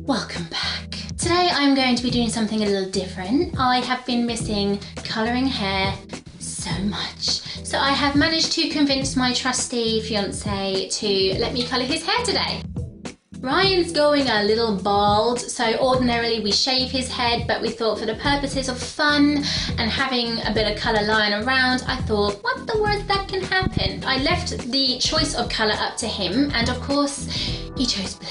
Welcome back. Today I'm going to be doing something a little different. I have been missing colouring hair so much. So I have managed to convince my trusty fiance to let me colour his hair today. Ryan's going a little bald, so ordinarily we shave his head, but we thought for the purposes of fun and having a bit of colour lying around, I thought, what the worst that can happen? I left the choice of colour up to him, and of course, he chose blue.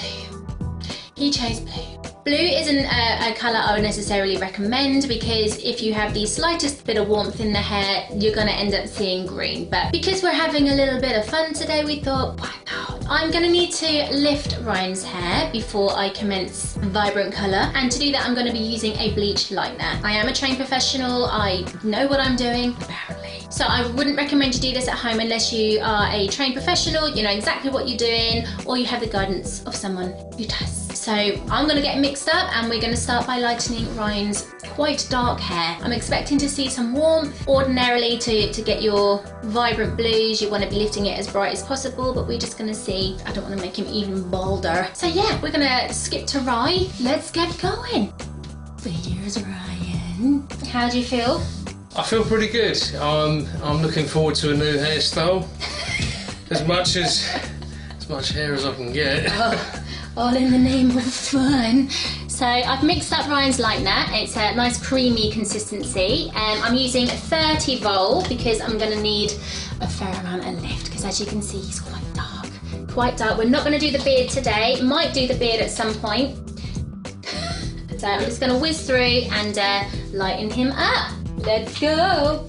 He chose blue. Blue isn't a colour I would necessarily recommend because if you have the slightest bit of warmth in the hair, you're going to end up seeing green. But because we're having a little bit of fun today, we thought, why not? I'm going to need to lift Ryan's hair before I commence vibrant colour. And to do that, I'm going to be using a bleach lightener. I am a trained professional. I know what I'm doing, apparently. So I wouldn't recommend you do this at home unless you are a trained professional, you know exactly what you're doing, or you have the guidance of someone who does. So I'm going to get mixed up and we're going to start by lightening Ryan's quite dark hair. I'm expecting to see some warmth. Ordinarily to get your vibrant blues, you want to be lifting it as bright as possible, but we're just going to see. I don't want to make him even bolder. So yeah, we're going to skip to Rye. Let's get going. So here's Ryan. How do you feel? I feel pretty good. I'm looking forward to a new hairstyle. as much hair as I can get. Oh, all in the name of fun. So I've mixed up Ryan's lightener. It's a nice creamy consistency. I'm using 30 vol because I'm going to need a fair amount of lift because as you can see he's quite dark. Quite dark. We're not going to do the beard today. Might do the beard at some point. So I'm just going to whiz through and lighten him up. Let's go!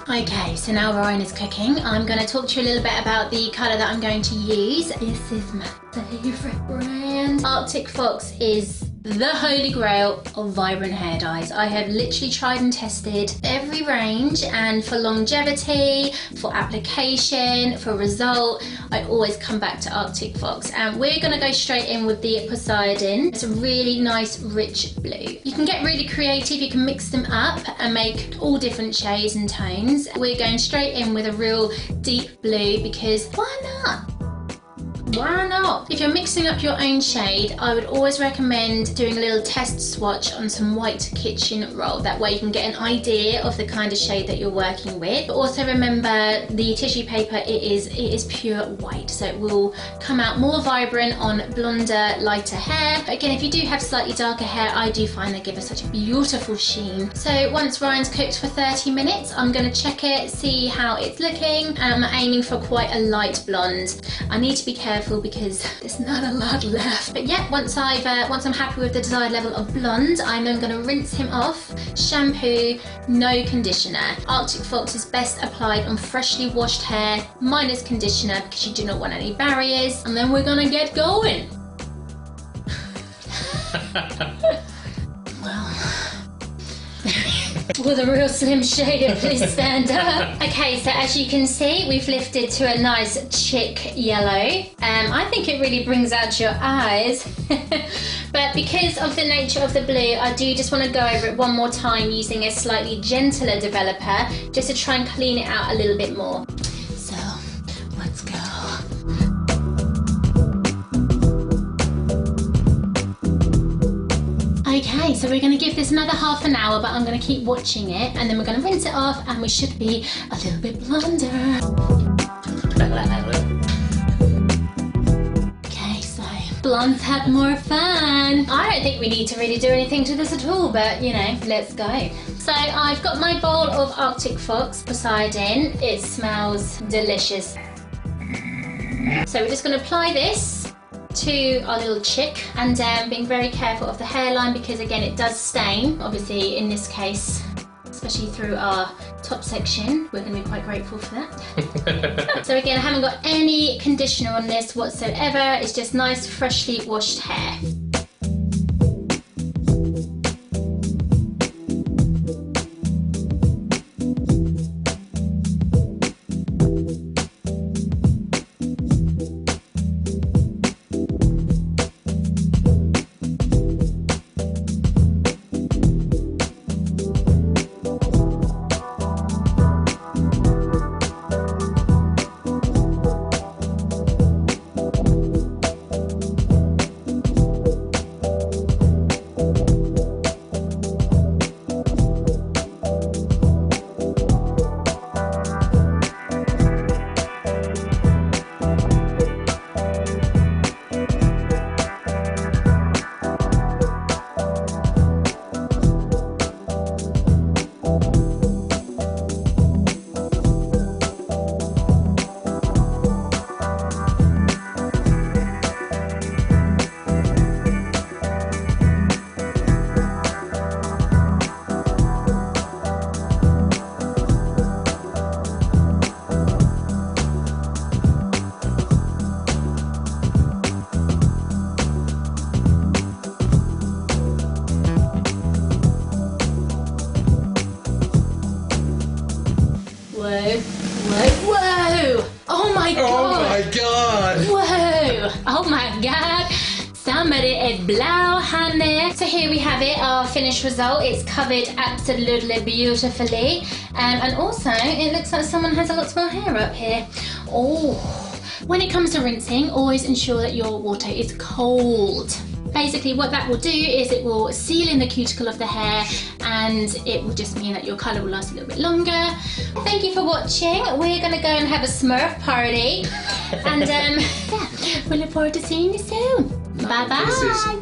Okay, so now Ryan is cooking. I'm going to talk to you a little bit about the colour that I'm going to use. This is my favourite brand. Arctic Fox is the holy grail of vibrant hair dyes. I have literally tried and tested every range, and for longevity, for application, for result, I always come back to Arctic Fox. And we're going to go straight in with the Poseidon. It's a really nice rich blue. You can get really creative, you can mix them up and make all different shades and tones. We're going straight in with a real deep blue because why not? Why not? If you're mixing up your own shade, I would always recommend doing a little test swatch on some white kitchen roll. That way you can get an idea of the kind of shade that you're working with. But also remember the tissue paper, it is pure white, so it will come out more vibrant on blonder, lighter hair. But again, if you do have slightly darker hair, I do find they give us such a beautiful sheen. So once Ryan's cooked for 30 minutes, I'm going to check it, see how it's looking, and I'm aiming for quite a light blonde. I need to be careful because there's not a lot left. But yeah, once I'm happy with the desired level of blonde, I'm then going to rinse him off, shampoo, no conditioner. Arctic Fox is best applied on freshly washed hair, minus conditioner because you do not want any barriers. And then we're going to get going. Well, with a real slim shade, please stand up. Okay, so as you can see, we've lifted to a nice chick yellow. I think it really brings out your eyes. But because of the nature of the blue, I do just want to go over it one more time using a slightly gentler developer just to try and clean it out a little bit more. So, let's go. Okay, so we're going to give this another half an hour, but I'm going to keep watching it and then we're going to rinse it off and we should be a little bit blonder. Okay, so blondes had more fun. I don't think we need to really do anything to this at all, but you know, let's go. So I've got my bowl of Arctic Fox Poseidon. It smells delicious. So we're just going to apply this to our little chick and being very careful of the hairline because again it does stain, obviously in this case, especially through our top section. We're going to be quite grateful for that. So again, I haven't got any conditioner on this whatsoever, it's just nice freshly washed hair. my god! Oh my god! Whoa! Oh my god! Somebody is blowhand. So here we have it, our finished result. It's covered absolutely beautifully. And also, it looks like someone has a lot more hair up here. Oh, when it comes to rinsing, always ensure that your water is cold. Basically, what that will do is it will seal in the cuticle of the hair, and it will just mean that your colour will last a little bit longer. Thank you for watching. We're going to go and have a Smurf party. And yeah, we look forward to seeing you soon. Bye-bye.